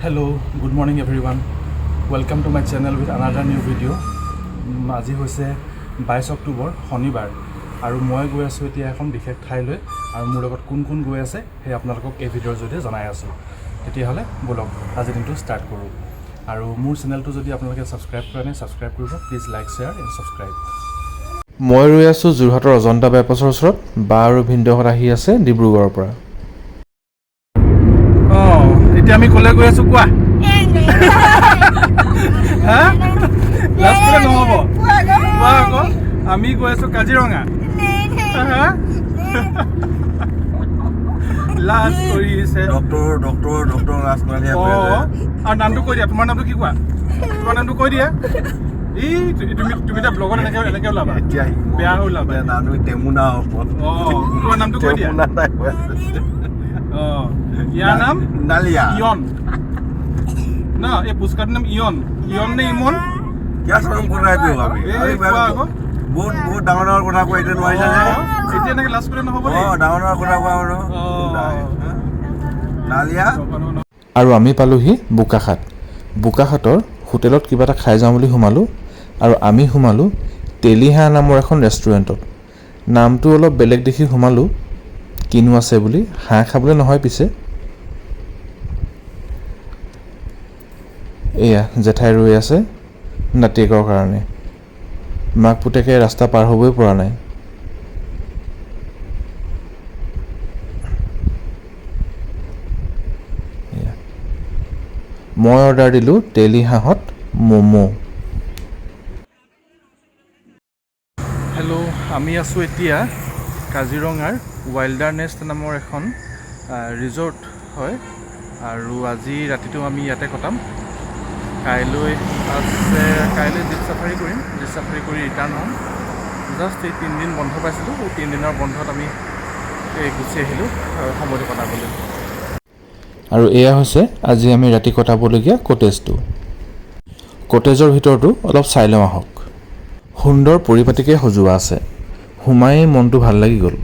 Hello, good morning everyone. Welcome to my channel with another new video. আজি হৈছে 22 অক্টোবৰ শনিবাৰ আৰু মই গৈ আছো এতিয়া এখন বিশেষ ঠাইলৈ আৰু মোৰ লগত কোন কোন গৈ আছে হে আপোনালোকক এই ভিডিঅ'ৰ জৰিয়তে জনাই আছো। তেতিয়াহলে বলক আজি দিনটো ষ্টাৰ্ট কৰো আৰু মোৰ চেনেলটো যদি আপোনালোকে সাবস্ক্ৰাইব কৰা নাই সাবস্ক্ৰাইব কৰিব please like share and subscribe. মই ৰৈ আছো যোৰহাটৰ অজন্তা বাইপাছৰ ওচৰত বা আৰু ভিনদেউহঁত আহি আছে ডিব্ৰুগড়ৰ পৰা। এতিয়া আমি কলে গৈ আছো কোৱা নহব আমি গৈ আছো কাজিৰঙা লাজ কৰিছে ডক্টৰ ৰাজমালিয়া আৰু নামটো কৈ দিয়া তোমাৰ নামটো কি কোৱা তোমাৰ নামটো কৈ দিয়া এই তুমি এটা ব্লগত এনেকে ওলাবা বেয়া ওলাবা নামটো টেমুনা তোমাৰ নামটো কৈ দিয়া ইয়াৰ নাম নালিয়া ইয়ন না এই পুষ্কাটোৰ নাম ইয়ন নে ইমন কিয় সৰম কৰাই দিও আমি বহুত ডাঙৰ কথা কৈ এতিয়া নোৱাৰিছা যে এতিয়া এনেকে লাজ কৰি নহ'ব ডাঙৰ কথা কোৱা আৰু নালিয়া আৰু আমি পালোহি বোকাখাটৰ হোটেলত কিবা এটা খাই যাওঁ বুলি সোমালো আৰু আমি সোমালো তেলিহা নামৰ এখন ৰেষ্টুৰেণ্টত নামটো অলপ বেলেগ দেখি সোমালো কিনো আছে বুলি হাঁহ খাবলৈ নহয় পিছে এয়া জেঠাই ৰৈ আছে নাতিয়েকৰ কাৰণে মাক পুতেকে ৰাস্তা পাৰ হ'বই পৰা নাই মই অৰ্ডাৰ দিলোঁ তেলি হাঁহত ম'ম' হেল্ল' আমি আছোঁ এতিয়া কাজিৰঙাৰ wildernest নামৰ এখন ৰিজৰ্ট হয় আৰু আজি ৰাতিটো আমি ইয়াতে কটাম কাইলৈ জীপ চাফাৰী কৰিম জীপ চাফাৰী কৰি ৰিটাৰ্ণ হ'ম জাষ্ট এই 3 দিন বন্ধ পাইছিলোঁ এই 3 দিনৰ বন্ধত আমি গুচি আহিলোঁ সময়টো কটাবলৈ আৰু এয়া হৈছে আজি আমি ৰাতি কটাবলগীয়া কটেজৰ ভিতৰতো অলপ চাই লওঁ আহক সুন্দৰ পৰিপাটিকে সজোৱা আছে সোমাই মনটো ভাল লাগি গ'ল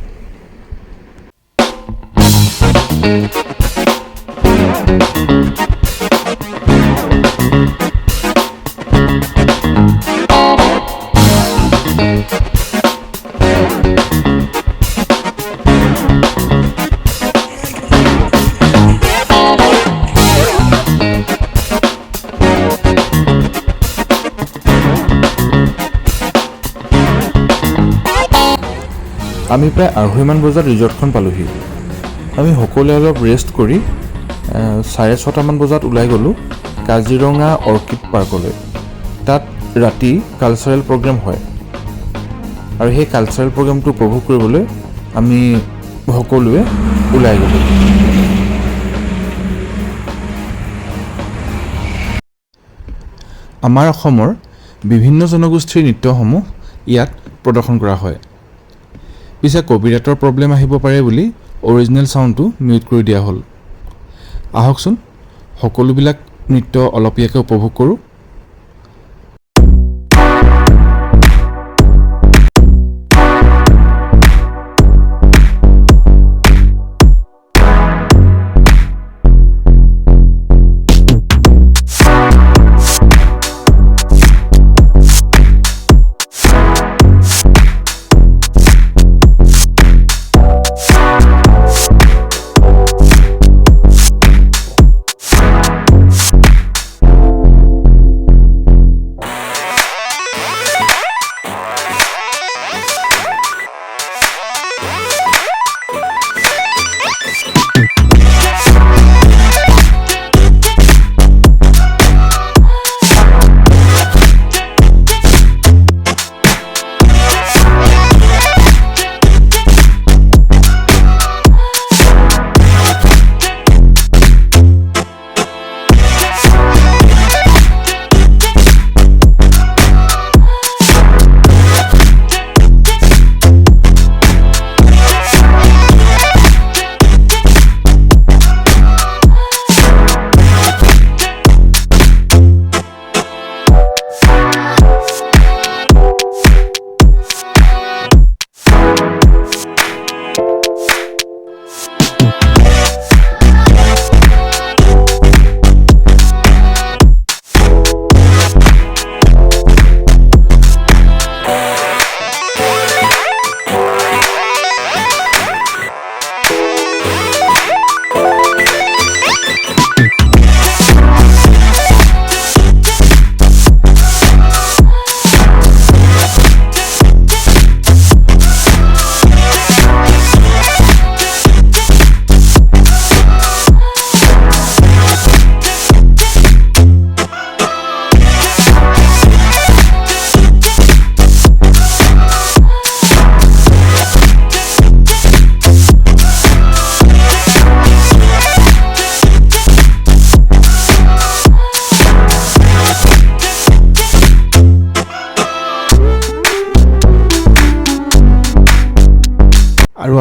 আমি প্ৰায় 2:30 বজাত ৰিজৰ্টখন পালোহি আমি সকলোৱে অলপ ৰেষ্ট কৰি 6:30 বজাত ওলাই গ'লোঁ কাজিৰঙা অৰ্কিড পাৰ্কলৈ তাত ৰাতি কালচাৰেল প্ৰগ্ৰেম হয় আৰু সেই কালচাৰেল প্ৰগ্ৰেমটো উপভোগ কৰিবলৈ আমি সকলোৱে ওলাই গ'লোঁ আমাৰ অসমৰ বিভিন্ন জনগোষ্ঠীৰ নৃত্যসমূহ ইয়াত প্ৰদৰ্শন কৰা হয় পিছে কপিৰাইটৰ প্ৰব্লেম আহিব পাৰে বুলি অৰিজিনেল সাউণ্ডটো মিউট কৰি দিয়া হ'ল আহকচোন সকলোবিলাক নৃত্য অলপীয়াকৈ উপভোগ কৰোঁ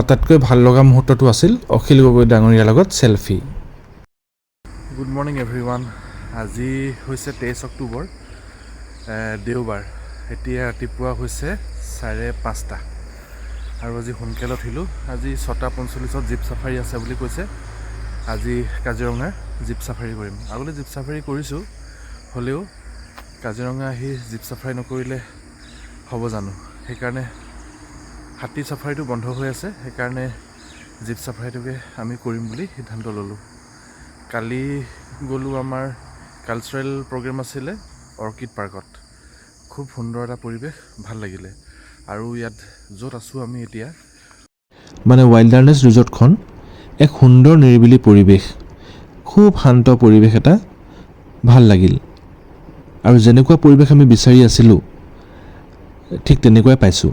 আটাইতকৈ ভাল লগা মুহূৰ্তটো আছিল অখিল গগৈ ডাঙৰীয়াৰ লগত চেলফি। Good morning everyone. আজি হৈছে 23 অক্টোবৰ, দেওবাৰ। এতিয়া ৰাতিপুৱা হৈছে 5:30 আৰু আজি সোনকালে উঠিলোঁ। আজি 6:45 জীপ চাফাৰী আছে বুলি কৈছে। আজি কাজিৰঙাৰ জীপ চাফাৰী কৰিম। আগলৈ জীপ চাফাৰী কৰিছোঁ, হ'লেও কাজিৰঙা আহি জীপ চাফাৰী নকৰিলে হ'ব জানো? সেইকাৰণে হাতী চাফাৰীটো বন্ধ হৈ আছে, সেইকাৰণে জীপ চাফাৰীটোকে আমি কৰিম বুলি সিদ্ধান্ত ল'লোঁ। কালি গ'লোঁ, আমাৰ কালচাৰেল প্ৰগ্ৰেম আছিলে অৰ্কিড পাৰ্কত। খুব সুন্দৰ এটা পৰিৱেশ, ভাল লাগিলে। আৰু ইয়াত য'ত আছোঁ আমি এতিয়া, মানে ৱাইল্ডাৰনেছ ৰিজৰ্টখন এক সুন্দৰ নিৰিবিলি পৰিৱেশ, খুব শান্ত পৰিৱেশ এটা, ভাল লাগিল। আৰু যেনেকুৱা পৰিৱেশ আমি বিচাৰি আছিলোঁ ঠিক তেনেকুৱাই পাইছোঁ।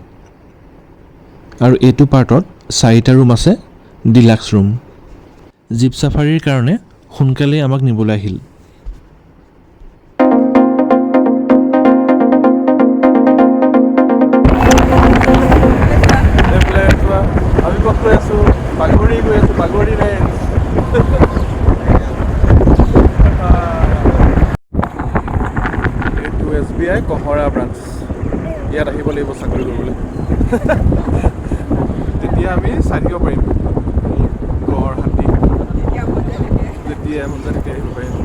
আৰু এইটো পাৰ্টত 4টা ৰুম আছে, ডিলাক্স ৰুম। জীপ চাফাৰীৰ কাৰণে সোনকালেই আমাক নিবলৈ আহিল। আমি ক'ত গৈ আছোঁ? বাগৰি গৈ আছোঁ, বাগৰি ৰেঞ্জ। এইটো SBI কহৰা ব্ৰাঞ্চ। ইয়াত আহিব লাগিব চাকৰি কৰিবলৈ। তেতিয়া আমি চাই দিব পাৰিম গড়, হাতী। যেতিয়া মন যায় তেতিয়া আহিব পাৰিম।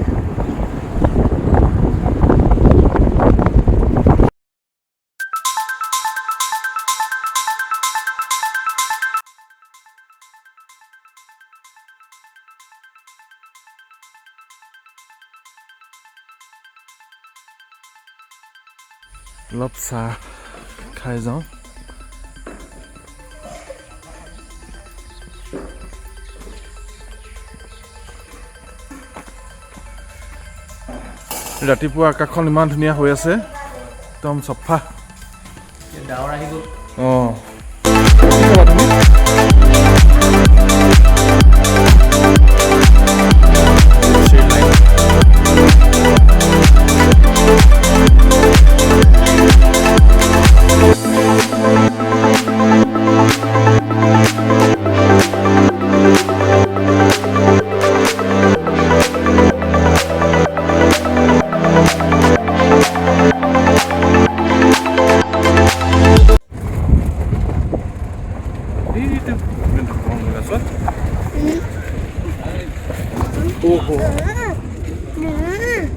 অলপ চাহ খাই যাওঁ। ৰাতিপুৱা আকাশখন ইমান ধুনীয়া হৈ আছে, একদম চফা। ডাৱৰ আহি গ'ল। অঁ,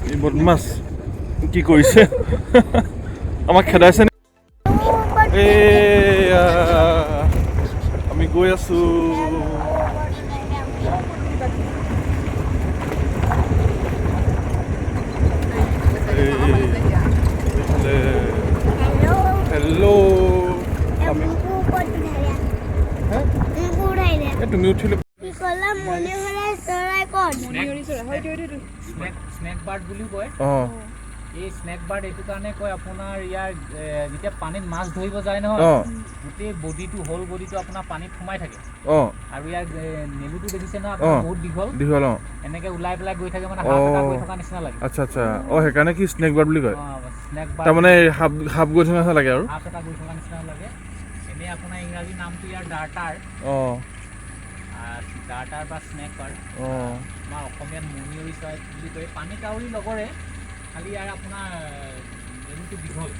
তুমি বদমাছ কি কৰিছে? আমাক খেদাইছে নে? আমি গৈ আছো। হেল্ল', তুমি উঠিলে স্নেক বাৰ্ড বুলি কয়। এই স্নেক বাৰ্ড এইটো কাৰণে কয়, আপোনাৰ ইয়াৰ যেতিয়া পানীত মাছ ধৰিব যায় নহয়, গোটেই বডিটো, হোল বডিটো আপোনাৰ পানীত সোমাই থাকে। আৰু ইয়াৰ নেলুটো দেখিছে ন আপোনাৰ, বহুত দীঘল দীঘল, এনেকে ওলাই পেলাই গৈ থাকে, মানে হাত এটা গৈ থকা নিচিনা লাগে। আচ্ছা আচ্ছা, সেইকাৰণে কি স্নেক বাৰ্ড বুলি কয়? স্নেক বাৰ্ড তাৰমানে সাপ গৈ থকা লাগে আৰু হাত এটা গৈ থকা নিচিনা লাগে। এনেই আপোনাৰ ইংৰাজী নামটো ইয়াৰ ডাৰ্টাৰ। ডাৰ্টাৰ বা স্নেক বাৰ্ড। আমাৰ অসমীয়াত মণিয়ৰি চৰাই বুলি কয়। পানী কাউৰী লগৰে, খালি ইয়াৰ আপোনাৰ নেলুটো দীঘল।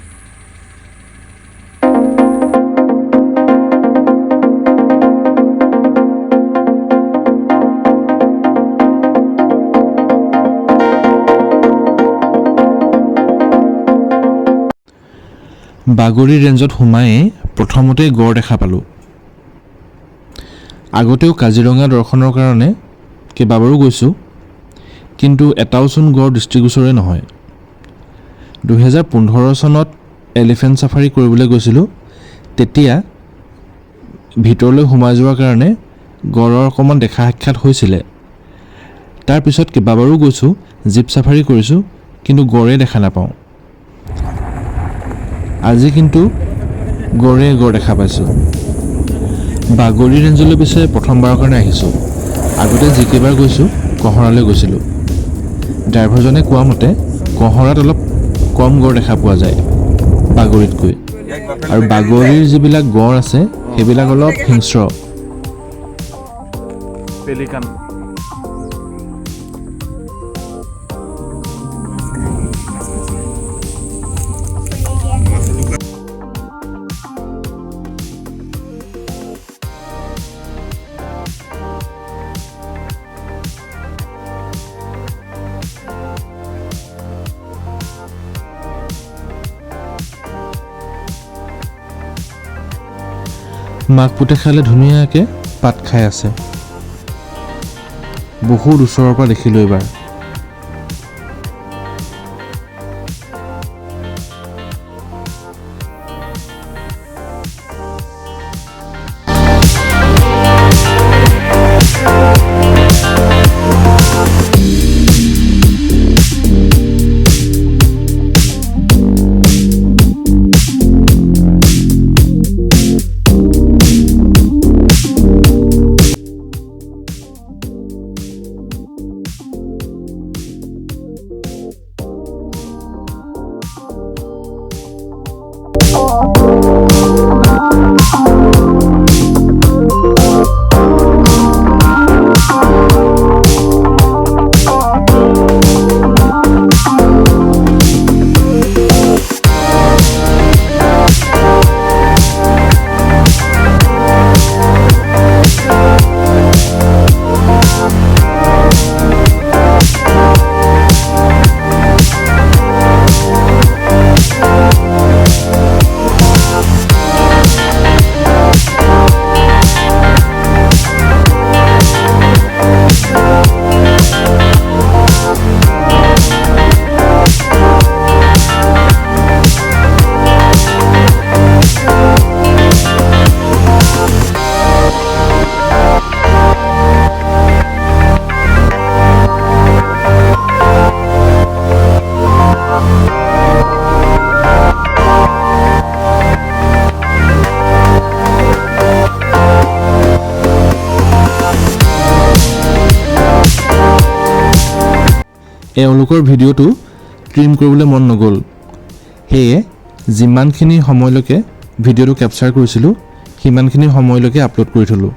বাগৰি ৰেঞ্জত সোমায়েই প্ৰথমতেই গড় দেখা পালোঁ। আগতেও কাজিৰঙা দৰ্শনৰ কাৰণে কেইবাবাৰো গৈছোঁ, কিন্তু এটাওচোন গড় দৃষ্টিগোচৰে নহয়। 2015 চনত এলিফেণ্ট চাফাৰী কৰিবলৈ গৈছিলোঁ। তেতিয়া ভিতৰলৈ সোমাই যোৱাৰ কাৰণে গড়ৰ অকণমান দেখা সাক্ষাৎ হৈছিলে। তাৰপিছত কেইবাবাৰো গৈছোঁ, জীপ চাফাৰী কৰিছোঁ, কিন্তু গড়েই দেখা নাপাওঁ। আজি কিন্তু গড় দেখা পাইছোঁ। বাগৰি ৰেঞ্জলৈ পিছে প্ৰথমবাৰৰ কাৰণে আহিছোঁ। আগতে যিকেইবাৰ গৈছোঁ কহৰালৈ গৈছিলোঁ। ড্ৰাইভাৰজনে কোৱা মতে কহৰাত অলপ কম গড় দেখা পোৱা যায় বাগৰিতকৈ। আৰু বাগৰিৰ যিবিলাক গড় আছে সেইবিলাক অলপ হিংস্ৰ, পেলিকান মাক পুতে খালে ধুনীয়াকৈ পাত খাই আছে বহুত ওচৰৰ পৰা দেখিলোঁ এইবাৰ এওঁলোকৰ ভিডিঅ'টো ট্ৰিম কৰিবলৈ মন নগ'ল সেয়ে যিমানখিনি সময়লৈকে ভিডিঅ'টো কেপচাৰ কৰিছিলোঁ সিমানখিনি সময়লৈকে আপলোড কৰি থলোঁ